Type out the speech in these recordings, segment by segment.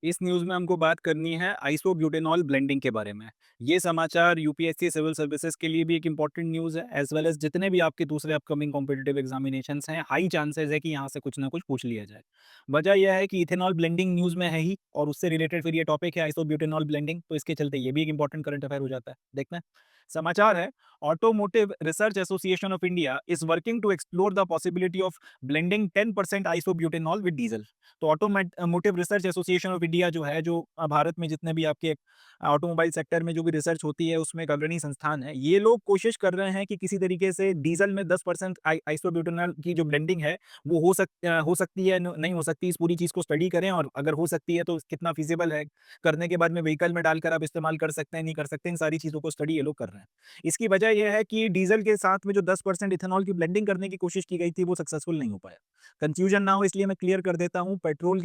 इस न्यूज़ में हमको बात करनी है आइसोब्यूटेनॉल ब्लेंडिंग के बारे में। ये समाचार यूपीएससी सिविल सर्विसेज के लिए भी एक इम्पॉर्टेंट न्यूज़ है, एज़ वेल एज़ जितने भी आपके दूसरे अपकमिंग कॉम्पिटिटिव एग्जामिनेशंस हैं, हाई चांसेस है कि यहाँ से कुछ ना कुछ पूछ लिया जाए। वजह यह है कि इथेनॉल ब्लेंडिंग न्यूज़ में है ही और उससे रिलेटेड फिर ये टॉपिक है आइसोब्यूटेनॉल ब्लेंडिंग, तो इसके चलते ये भी एक इम्पॉर्टेंट करंट अफेयर हो जाता है। देखना है। समाचार है, automotive research association of India is working to explore the possibility of blending 10% isobutanol with diesel. तो automotive research association of India जो है, जो भारत में जितने भी आपके ऑटोमोबाइल सेक्टर में जो भी रिसर्च होती है उसमें एक अग्रणी संस्थान है, ये लोग कोशिश कर रहे हैं कि किसी तरीके से डीजल में 10% आइसोब्यूटेनॉल की जो ब्लेंडिंग है वो हो सकती है, नहीं हो सकती, इस पूरी चीज़ को स्टडी करें और अगर हो सकती है तो कितना फिजिबल है, करने के बाद में व्हीकल में डालकर आप इस्तेमाल कर सकते हैं, नहीं कर सकते, इन सारी चीज़ों को स्टडी ये लोग कर रहे हैं। इसकी वजह यह है कि डीजल के साथ में जो 10% इथेनॉल की ब्लेंडिंग करने की कोशिश की गई थी वो सक्सेसफुल नहीं हो पाया। कंफ्यूजन ना हो इसलिए मैं क्लियर कर देता हूँ, पेट्रोल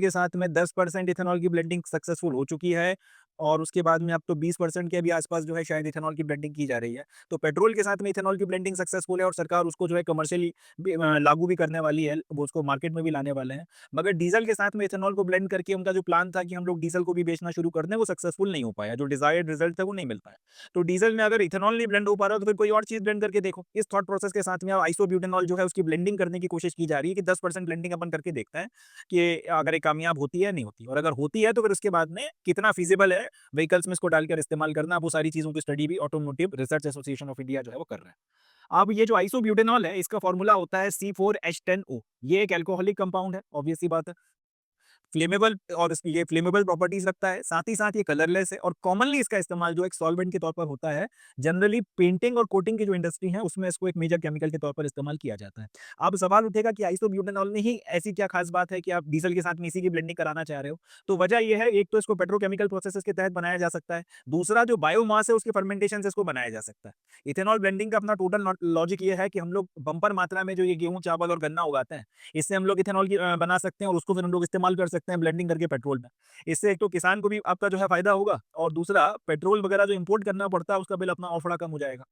के साथ में 10% इथेनॉल की ब्लेंडिंग सक्सेसफुल हो चुकी है और उसके बाद में अब तो 20% के भी आसपास जो है शायद इथेनॉल की ब्लेंडिंग की जा रही है। तो पेट्रोल के साथ में इथेनॉल की ब्लेंडिंग सक्सेसफुल है और सरकार उसको जो है कमर्शियली लागू भी करने वाली है, वो उसको मार्केट में भी लाने वाले हैं। मगर डीजल के साथ में इथेनॉल को ब्लेंड करके उनका जो प्लान था कि हम लोग डीजल को भी बेचना शुरू कर दें, वो सक्सेसफुल नहीं हो पाया। जो डिजायर्ड रिजल्ट था वो नहीं मिल पाया। तो डीजल में अगर इथेनॉल नहीं ब्लेंड हो पा रहा तो फिर कोई और चीज ब्लेंड करके देखो। इस थॉट प्रोसेस के साथ में अब आइसोब्यूटेनॉल जो है उसकी ब्लेंडिंग करने की कोशिश की जा रही है कि 10% ब्लेंडिंग अपन करके देखते हैं कि अगर ये कामयाब होती है नहीं होती, और अगर होती है तो फिर उसके बाद में कितना फीजिबल है व्हीकल्स में इसको डालकर इस्तेमाल करना, वो सारी चीजों की स्टडी भी automotive research association of India जो है वो कर रहा है। अब ये जो आइसोब्यूटेनॉल है इसका फॉर्मूला होता है C4H10O। ये एक अल्कोहलिक कंपाउंड है, ऑब्वियस सी बात है। फ्लेमेबल और ये फ्लेमेबल प्रॉपर्टीज रखता है, साथ ही साथ ये कलरलेस है और कॉमनली इसका इस्तेमाल जो एक सॉल्वेंट के तौर पर होता है। जनरली पेंटिंग और कोटिंग की जो इंडस्ट्री है उसमें इसको एक मेजर केमिकल के तौर पर इस्तेमाल किया जाता है। अब सवाल उठेगा कि आइसोब्यूटेनॉल में ही ऐसी क्या खास बात है कि आप डीजल के साथ में इसी की ब्लेंडिंग कराना चाह रहे हो। तो वजह यह है, एक तो इसको पेट्रोकेमिकल प्रोसेसेस के तहत बनाया जा सकता है, दूसरा जो बायोमास है उसके फर्मेंटेशन से इसको बनाया जा सकता है। इथेनॉल ब्लेंडिंग का अपना टोटल लॉजिक ये है कि हम लोग बंपर मात्रा में जो ये गेहूं चावल और गन्ना उगाते हैं, इससे हम लोग इथेनॉल की बना सकते हैं और उसको फिर हम लोग इस्तेमाल कर सकते हैं ब्लेंडिंग करके पेट्रोल में। इससे एक तो किसान को भी आपका जो है फायदा होगा और दूसरा पेट्रोल वगैरह जो इंपोर्ट करना पड़ता है उसका बिल अपना ऑफड़ा कम हो जाएगा।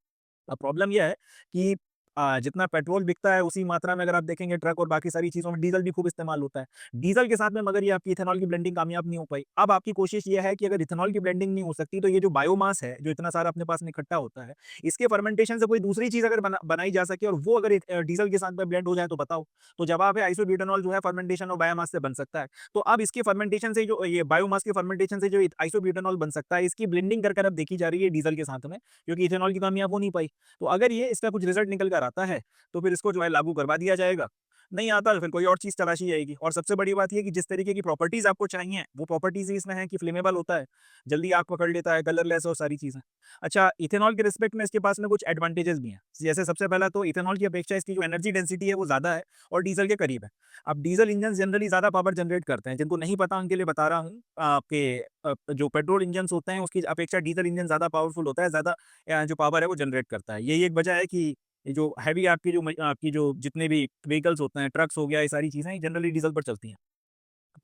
अब प्रॉब्लम यह है कि जितना पेट्रोल बिकता है उसी मात्रा में अगर आप देखेंगे ट्रक और बाकी सारी चीज़ों में डीज़ल भी खूब इस्तेमाल होता है। डीज़ल के साथ में मगर ये आपकी इथेनॉल की ब्लेंडिंग कामयाब नहीं हो पाई। अब आपकी कोशिश ये है कि अगर इथेनॉल की ब्लेंडिंग नहीं हो सकती तो ये जो बायोमास है, जो इतना सारा अपने पास में इकट्ठा होता है, इसके फर्मेंटेशन से कोई दूसरी चीज़ अगर बनाई जा सके और वो अगर डीज़ल के साथ में ब्लेंड हो जाए तो बताओ। तो जवाब है आइसोब्यूटेनॉल जो है फर्मेंटेशन और बायोमास से बन सकता है। तो अब इसके फर्मेंटेशन से जो ये बायोमास के फर्मेंटेशन से जो आइसोब्यूटेनॉल बन सकता है, इसकी ब्लेंडिंग कर अब देखी जा रही है डीज़ल के साथ में, क्योंकि इथेनॉल की कामयाब हो नहीं पाई। तो अगर ये इसका कुछ रिजल्ट निकल कर आता है, तो फिर इसको जो है लागू करवा दिया जाएगा। नहीं आता तो फिर कोई और चीज़ तलाशी जाएगी और सबसे बड़ी बात ये है कि जिस तरीके की प्रॉपर्टीज़ आपको चाहिए, वो प्रॉपर्टीज़ ही इसमें है कि फ्लेमेबल होता है, जल्दी आग पकड़ लेता है, कलरलेस और सारी चीज़ें। अच्छा, इथेनॉल के रिस्पेक्ट में इसके पास में कुछ एडवांटेजेस भी हैं। जैसे सबसे पहला तो इथेनॉल की अपेक्षा इसकी जो एनर्जी डेंसिटी है वो ज़्यादा है और डीज़ल के करीब है। अब डीज़ल इंजन जनरली ज़्यादा पावर जनरेट करते हैं, जिनको नहीं पता उनके लिए बता रहा हूँ, आपके जो पेट्रोल इंजन्स होते हैं उसकी अपेक्षा डीज़ल इंजन ज़्यादा पावरफुल होता है, ज़्यादा जो पावर है वो जनरेट करता है। यही एक वजह है कि ये जो हैवी आपकी जो जितने भी व्हीकल्स होते हैं, ट्रक्स हो गया, ये सारी चीज़ें जनरली डीज़ल पर चलती हैं।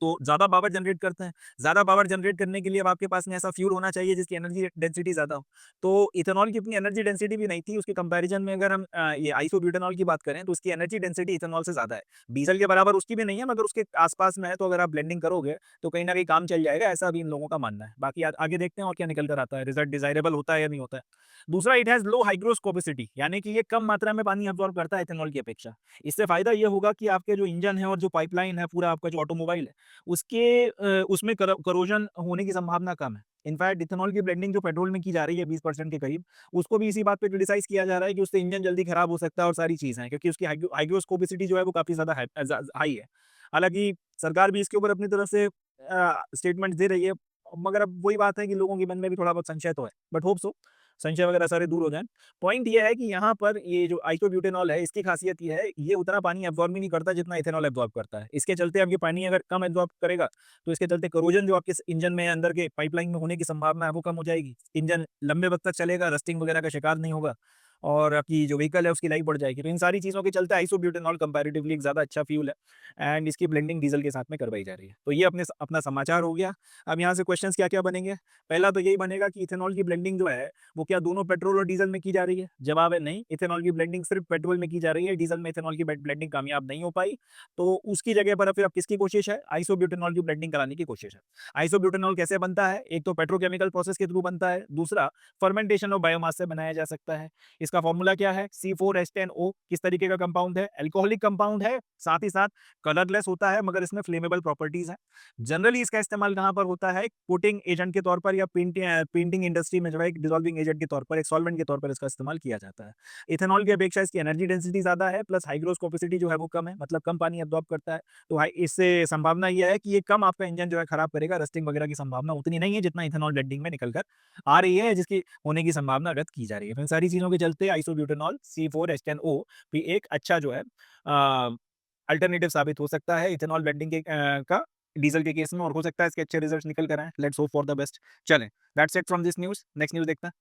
तो ज़्यादा पावर जनरेट करते हैं। ज़्यादा पावर जनरेट करने के लिए अब आपके पास में ऐसा फ्यूल होना चाहिए जिसकी एनर्जी डेंसिटी ज़्यादा हो। तो इथेनॉल की इतनी एनर्जी डेंसिटी भी नहीं थी, उसके कंपैरिज़न में अगर हम ये आइसोब्यूटेनॉल की बात करें तो उसकी एनर्जी डेंसिटी इथेनॉल से ज़्यादा है। डीज़ल के बराबर उसकी भी नहीं है मगर उसके आस-पास में है, तो अगर आप ब्लेंडिंग करोगे तो कहीं न कहीं काम चल जाएगा, ऐसा अभी इन लोगों का मानना है। बाकी आगे देखते हैं और क्या निकल कर आता है, रिज़ल्ट डिज़ायरेबल होता है या नहीं होता है। दूसरा, इट हैज़ लो हाइग्रोस्कोपिसिटी, यानी कि ये कम मात्रा में पानी अब्ज़ॉर्ब करता है इथेनॉल की अपेक्षा। इससे फ़ायदा ये होगा कि आपके जो इंजन है और जो पाइपलाइन है, पूरा आपका जो ऑटोमोबाइल है, उसमें करोजन होने की संभावना कम है। इनफैक्ट इथेनॉल की ब्लेंडिंग जो पेट्रोल में की जा रही है 20% के करीब, उसको भी इसी बात पे क्रिटिसाइज़ किया जा रहा है कि उससे इंजन जल्दी खराब हो सकता है और सारी चीज़ें हैं, क्योंकि उसकी हाइग्रोस्कोपिसिटी जो है वो काफ़ी ज़्यादा हाई है। हालाँकि सरकार भी इसके ऊपर अपनी तरफ से स्टेटमेंट्स दे रही है, मगर अब वही बात है कि लोगों के मन में भी थोड़ा बहुत संशय तो है। बट होप सो संशय वगैरह सारे दूर हो जाएँ। पॉइंट ये है कि यहाँ पर ये जो आइसोब्यूटेनॉल है, इसकी खासियत ये है, ये उतना पानी अब्ज़ॉर्ब ही नहीं करता जितना इथेनॉल अब्ज़ॉर्ब करता है। इसके चलते अब ये पानी अगर कम अब्ज़ॉर्ब करेगा, तो इसके चलते कोरोजन जो आपके इंजन में अंदर के पाइपलाइन में होने की संभावना है वो कम हो जाएगी। इंजन लंबे वक़्त तक चलेगा, रस्टिंग वगैरह का शिकार नहीं होगा। और आपकी जो व्हीकल है उसकी लाइफ बढ़ जाएगी। तो इन सारी चीज़ों के चलते आइसोब्यूटेनॉल कंपैरेटिवली एक ज़्यादा अच्छा फ्यूल है एंड इसकी ब्लेंडिंग डीज़ल के साथ में करवाई जा रही है। तो ये अपना समाचार हो गया। अब यहाँ से क्वेश्चंस क्या-क्या बनेंगे? पहला तो यही बनेगा कि इथेनॉल की ब्लेंडिंग जो है, वो क्या दोनों पेट्रोल और डीज़ल में की जा रही है? जवाब है नहीं, इथेनॉल की ब्लेंडिंग सिर्फ़ पेट्रोल में की जा रही है, डीज़ल में इथेनॉल की ब्लेंडिंग कामयाब नहीं हो पाई। तो उसकी जगह पर फिर अब किसकी कोशिश है? आइसोब्यूटेनॉल की ब्लेंडिंग कराने की कोशिश है। आइसोब्यूटेनॉल कैसे बनता है? एक तो पेट्रोकेमिकल प्रोसेस के थ्रू बनता है, दूसरा फर्मेंटेशन और बायोमास से बनाया जा सकता है। इसका फॉर्मूला क्या है? C4H10O किस तरीके का कंपाउंड है? अल्कोहलिक कंपाउंड है, साथ ही साथ कलरलेस होता है मगर इसमें फ्लेमेबल प्रॉपर्टीज हैं। जनरली इसका इस्तेमाल कहाँ पर होता है? कोटिंग एजेंट के तौर पर या पेंटिंग इंडस्ट्री में जो है एक डिसॉल्विंग एजेंट के तौर पर, एक सॉल्वेंट के तौर पर इसका इस्तेमाल किया जाता है। इथेनॉल की अपेक्षा इसकी एनर्जी डेंसिटी ज़्यादा है, प्लस हाइग्रोस कोफिसिटी जो है वो कम है, मतलब कम पानी एब्जॉर्ब करता है। तो हाई इससे संभावना ये है कि ये कम आपका इंजन जो है खराब करेगा, रस्टिंग वगैरह की संभावना उतनी नहीं है जितना इथेनॉल ब्लेंडिंग में निकल कर आ रही है, जिसकी होने की संभावना व्यक्त की जा रही है। तो इन सारी चीज़ों के चलते आइसोब्यूटेनॉल C4H10O भी एक अच्छा जो है अल्टरनेटिव साबित हो सकता है इथेनॉल ब्लेंडिंग का डीजल के केस में, और हो सकता है इसके अच्छे रिजल्ट्स निकल कर आएँ। Let's hope for the best. चलें, that's it from this news. Next news देखते हैं।